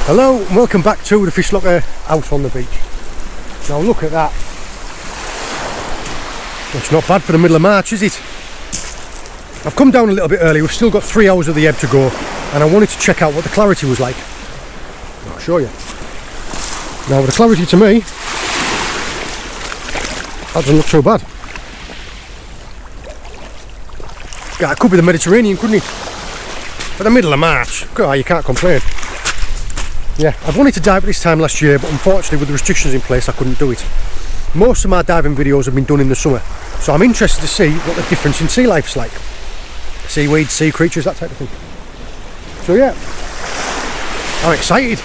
Hello and welcome back to the fish locker out on the beach. Now look at that. It's not bad for the middle of March, is it? I've come down a little bit early. We've still got 3 hours of the ebb to go and I wanted to check out what the clarity was like. I'll show you. Now the clarity to me, that doesn't look so bad. Yeah, it could be the Mediterranean, couldn't it? For the middle of March, God, you can't complain. Yeah, I've wanted to dive at this time last year, but unfortunately with the restrictions in place I couldn't do it. Most of my diving videos have been done in the summer, so I'm interested to see what the difference in sea life's like. Seaweeds, sea creatures, that type of thing. So yeah, I'm excited.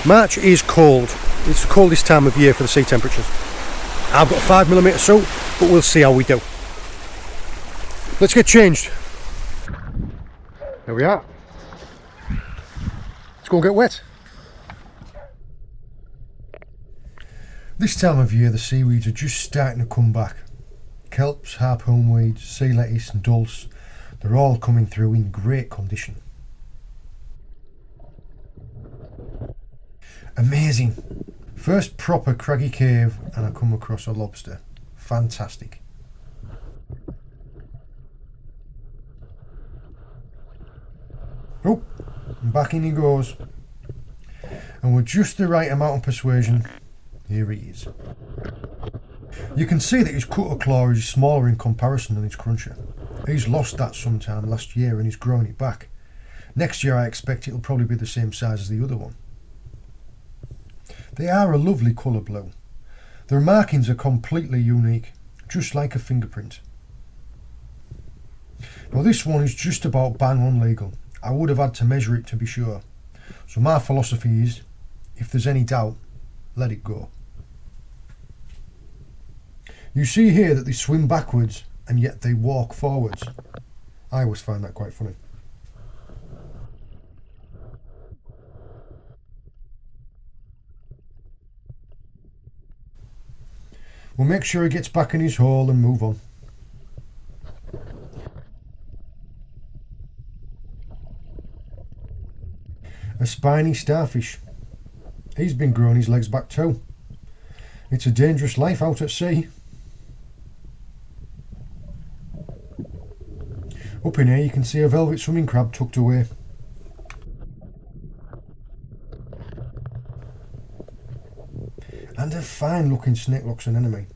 March is cold. It's the coldest time of year for the sea temperatures. I've got a 5mm suit, but we'll see how we do. Let's get changed. There we are. Let's go get wet. This time of year the seaweeds are just starting to come back. Kelps, harpoon weeds, sea lettuce and dulse, they're all coming through in great condition. Amazing. First proper craggy cave and I come across a lobster. Fantastic. Oh, and back in he goes. And with just the right amount of persuasion, here he is. You can see that his cutter claw is smaller in comparison than his cruncher. He's lost that sometime last year and he's growing it back. Next year I expect it'll probably be the same size as the other one. They are a lovely colour blue. Their markings are completely unique, just like a fingerprint. Now this one is just about bang on legal. I would have had to measure it to be sure. So my philosophy is, if there's any doubt, let it go. You see here that they swim backwards and yet they walk forwards. I always find that quite funny. We'll make sure he gets back in his hole and move on. A spiny starfish. He's been growing his legs back too. It's a dangerous life out at sea. Up in here you can see a velvet swimming crab tucked away. And a fine looking snake looks an enemy.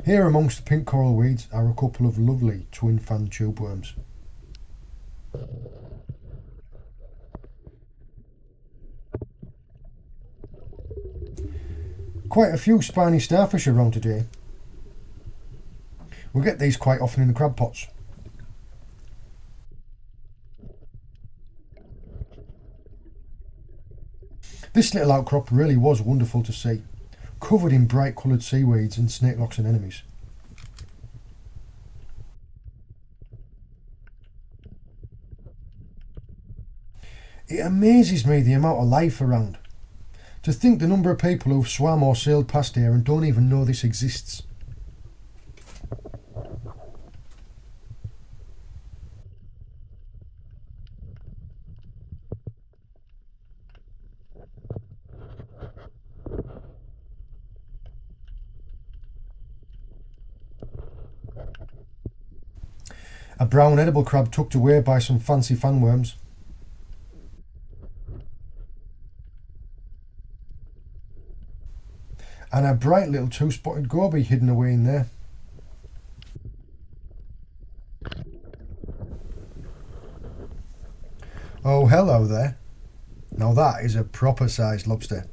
Here amongst the pink coral weeds are a couple of lovely twin fan tube worms. Quite a few spiny starfish around today. We get these quite often in the crab pots. This little outcrop really was wonderful to see, covered in bright coloured seaweeds and snakelocks and enemies. It amazes me the amount of life around. To think the number of people who've swam or sailed past here and don't even know this exists. A brown edible crab tucked away by some fancy fanworms. And a bright little two-spotted goby hidden away in there. Oh, hello there. Now that is a proper sized lobster.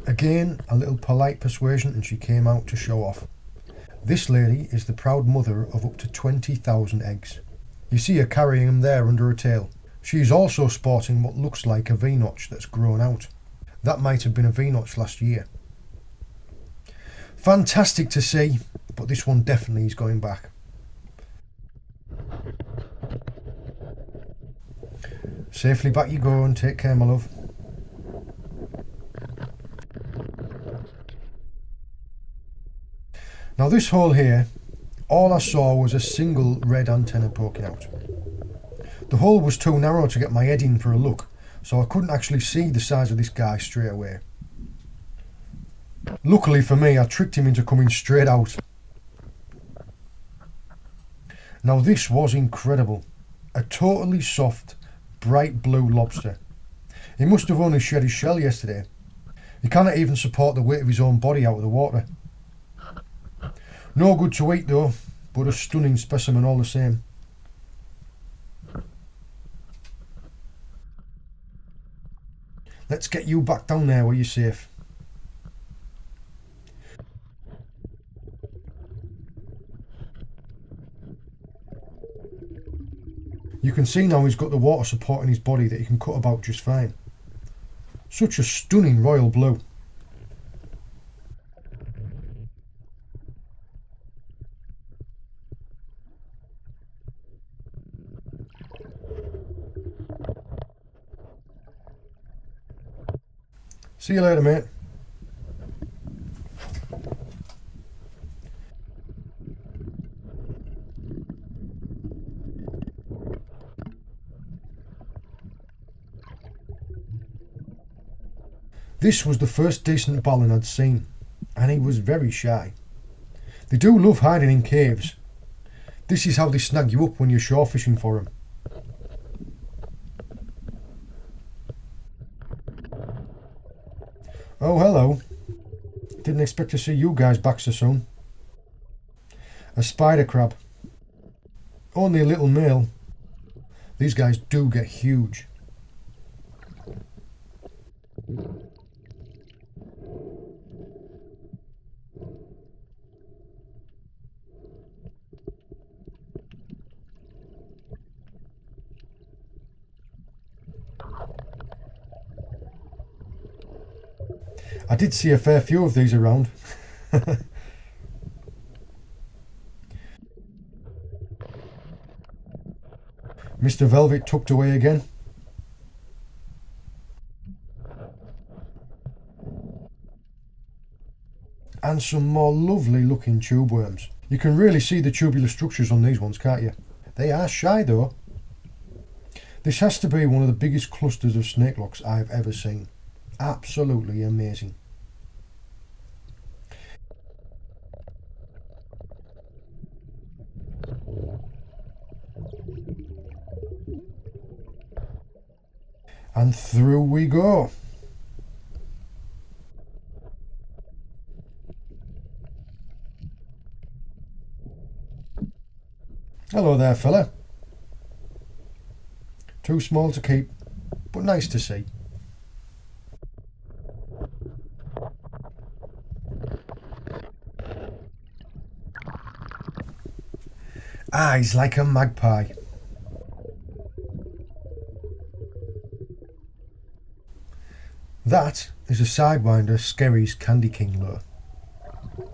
Again, a little polite persuasion and she came out to show off. This lady is the proud mother of up to 20,000 eggs. You see her carrying them there under her tail. She is also sporting what looks like a V-notch that's grown out. That might have been a V-notch last year. Fantastic to see, but this one definitely is going back. Safely back you go and take care, my love. Now this hole here, all I saw was a single red antenna poking out. The hole was too narrow to get my head in for a look, so I couldn't actually see the size of this guy straight away. Luckily for me, I tricked him into coming straight out. Now this was incredible. A totally soft, bright blue lobster. He must have only shed his shell yesterday. He cannot even support the weight of his own body out of the water. No good to eat though, but a stunning specimen all the same. Let's get you back down there where you're safe. You can see now he's got the water supporting his body that he can cut about just fine. Such a stunning royal blue. See you later, mate. This was the first decent ballon I'd seen, and he was very shy. They do love hiding in caves. This is how they snag you up when you're shore fishing for them. Oh, hello. Didn't expect to see you guys back so soon. A spider crab. Only a little male. These guys do get huge. I did see a fair few of these around. Mr. Velvet tucked away again. And some more lovely looking tube worms. You can really see the tubular structures on these ones, can't you? They are shy though. This has to be one of the biggest clusters of snake locks I've ever seen. Absolutely amazing. And through we go. Hello there, fella. Too small to keep, but nice to see. Eyes like a magpie. That is a Sidewinder Skerry's Candy King lure.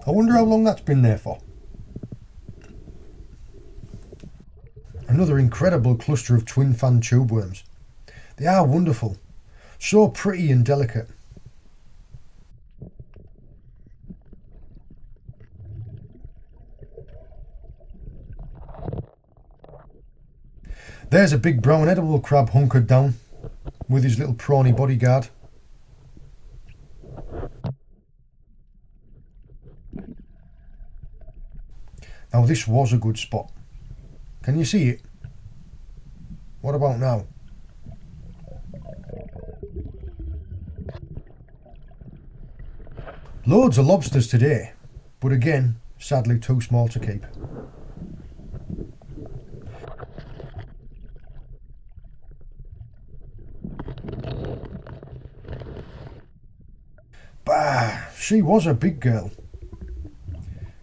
I wonder how long that's been there for. Another incredible cluster of twin fan tube worms. They are wonderful, so pretty and delicate. There's a big brown edible crab hunkered down with his little prawny bodyguard. Now this was a good spot. Can you see it? What about now? Loads of lobsters today, but again, sadly too small to keep. Bah, she was a big girl.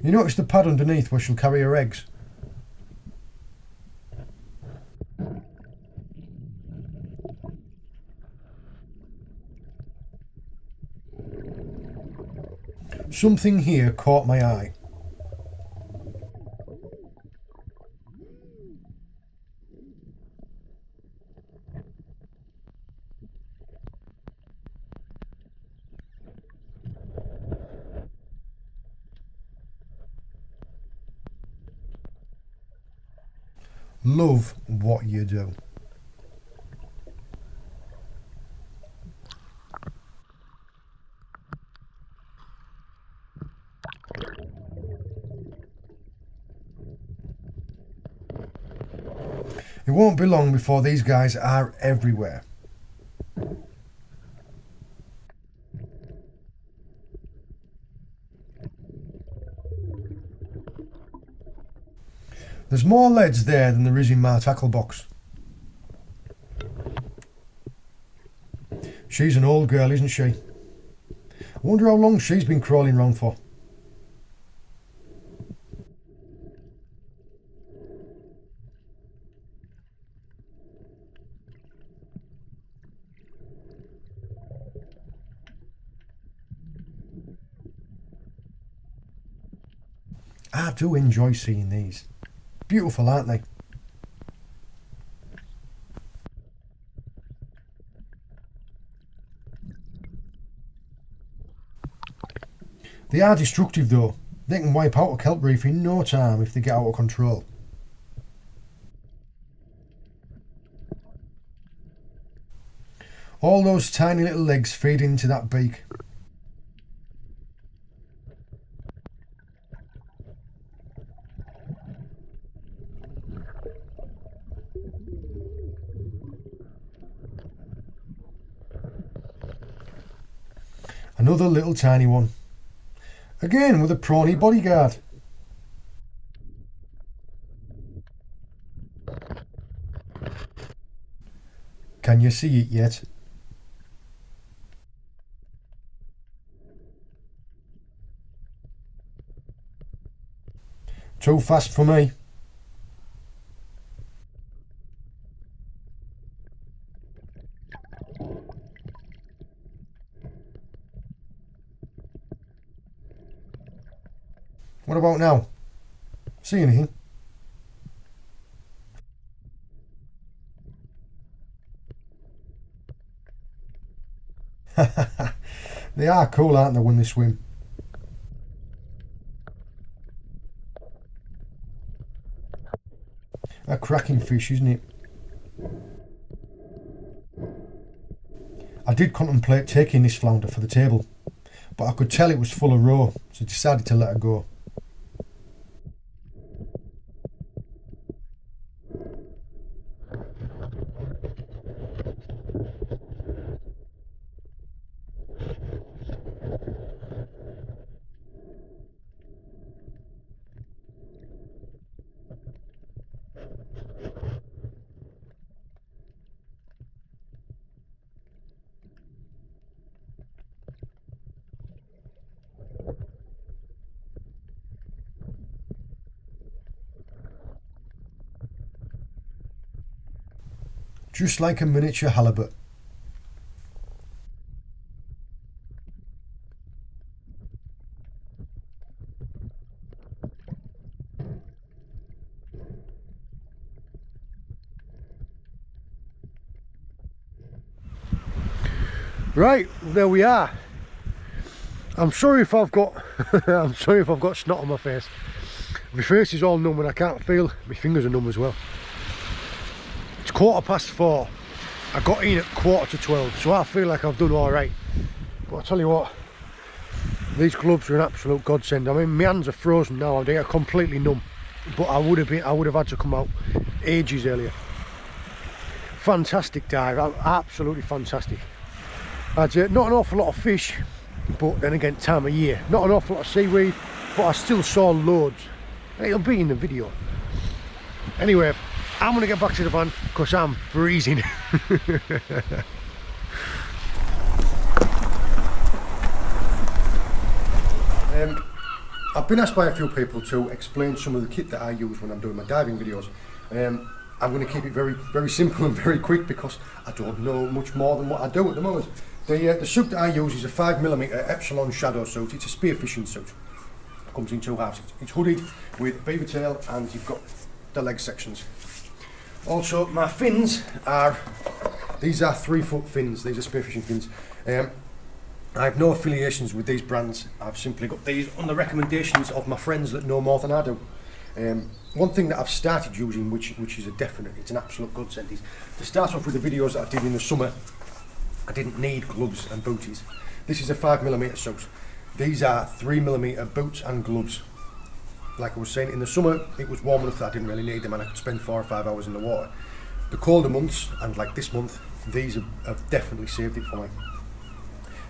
You notice the pad underneath where she'll carry her eggs? Something here caught my eye. love what you do. It won't be long before these guys are everywhere. There's more leads there than there is in my tackle box. She's an old girl, isn't she? I wonder how long she's been crawling around for. I do enjoy seeing these. Beautiful, aren't they? They are destructive though. They can wipe out a kelp reef in no time if they get out of control. All those tiny little legs feed into that beak. Another little tiny one. Again with a prawny bodyguard. Can you see it yet? Too fast for me. What about now? See anything? They are cool, aren't they, when they swim? A cracking fish, isn't it? I did contemplate taking this flounder for the table, but I could tell it was full of roe, so I decided to let her go. Just like a miniature halibut. Right, there we are. I'm sorry if I've got I'm sorry if I've got snot on my face. My face is all numb and I can't feel, my fingers are numb as well. It's 4:15. I got in at 11:45, so I feel like I've done alright. But I'll tell you what, these gloves are an absolute godsend. I mean, my hands are frozen now, they are completely numb. But I would have had to come out ages earlier. Fantastic dive, absolutely fantastic. I'd say not an awful lot of fish, but then again, time of year. Not an awful lot of seaweed, but I still saw loads. It'll be in the video. Anyway, I'm going to get back to the van because I'm freezing. I've been asked by a few people to explain some of the kit that I use when I'm doing my diving videos. I'm going to keep it very, very simple and very quick because I don't know much more than what I do at the moment. The suit that I use is a 5mm Epsilon Shadow suit. It's a spearfishing suit. It comes in two halves. It's hooded with beaver tail and you've got the leg sections. Also, my fins these are 3-foot fins. These are spearfishing fins. I have no affiliations with these brands. I've simply got these on the recommendations of my friends that know more than I do. One thing that I've started using, which is a definite, it's an absolute godsend, is to start off with the videos that I did in the summer. I didn't need gloves and booties. This is a 5mm soute. These are 3mm boots and gloves. Like I was saying, in the summer it was warm enough that I didn't really need them and I could spend 4 or 5 hours in the water. The colder months, and like this month, these have definitely saved it for me.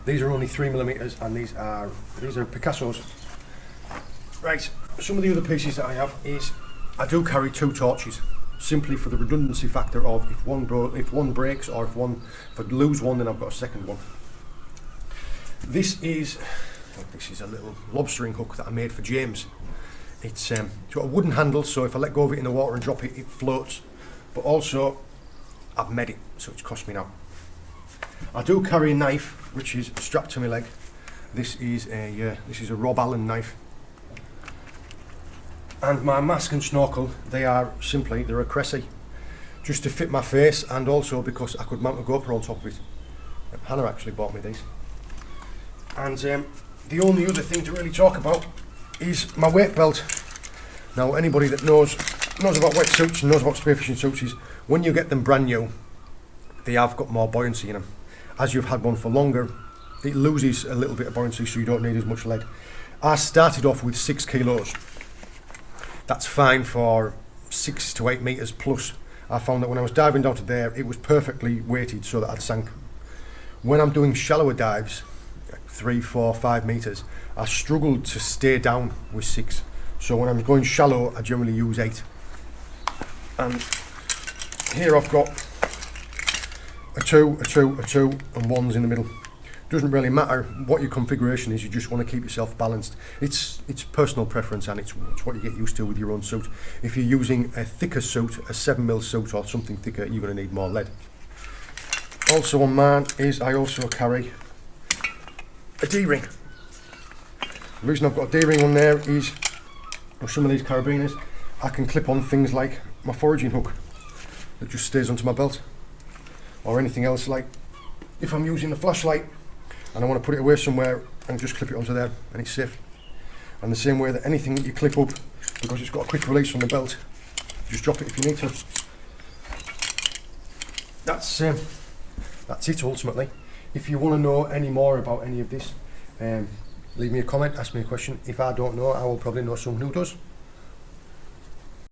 These are only 3mm and these are Picassos. Right, some of the other pieces that I have is I do carry 2 torches, simply for the redundancy factor of if one breaks, or if I lose one, then I've got a second one. This is a little lobstering hook that I made for James. It's got a wooden handle, so if I let go of it in the water and drop it, it floats. But also, I've made it, so it's cost me now. I do carry a knife, which is strapped to my leg. This is a Rob Allen knife. And my mask and snorkel, they're a Cressy, just to fit my face, and also because I could mount a GoPro on top of it. Hannah actually bought me these. And the only other thing to really talk about is my weight belt. Now, anybody that knows about wetsuits and knows about spearfishing suits is when you get them brand new, they have got more buoyancy in them. As you've had one for longer, it loses a little bit of buoyancy, so you don't need as much lead. I started off with 6 kilos. That's fine for 6 to 8 meters plus. I found that when I was diving down to there, it was perfectly weighted so that I'd sank. When I'm doing shallower dives, 3, 4, 5 meters, I struggled to stay down with 6. So when I'm going shallow, I generally use 8. And here I've got a 2, a 2, a 2, and 1s in the middle. Doesn't really matter what your configuration is, you just want to keep yourself balanced. It's personal preference, and it's what you get used to with your own suit. If you're using a thicker suit, a 7mm suit or something thicker, you're going to need more lead. Also on mine is I also carry a D-ring. The reason I've got a D-ring on there is with some of these carabiners, I can clip on things like my foraging hook that just stays onto my belt, or anything else, like if I'm using the flashlight and I want to put it away somewhere, and just clip it onto there and it's safe. And the same way that anything that you clip up, because it's got a quick release from the belt, just drop it if you need to. That's it ultimately. If you want to know any more about any of this, leave me a comment, ask me a question. If I don't know, I will probably know someone who does.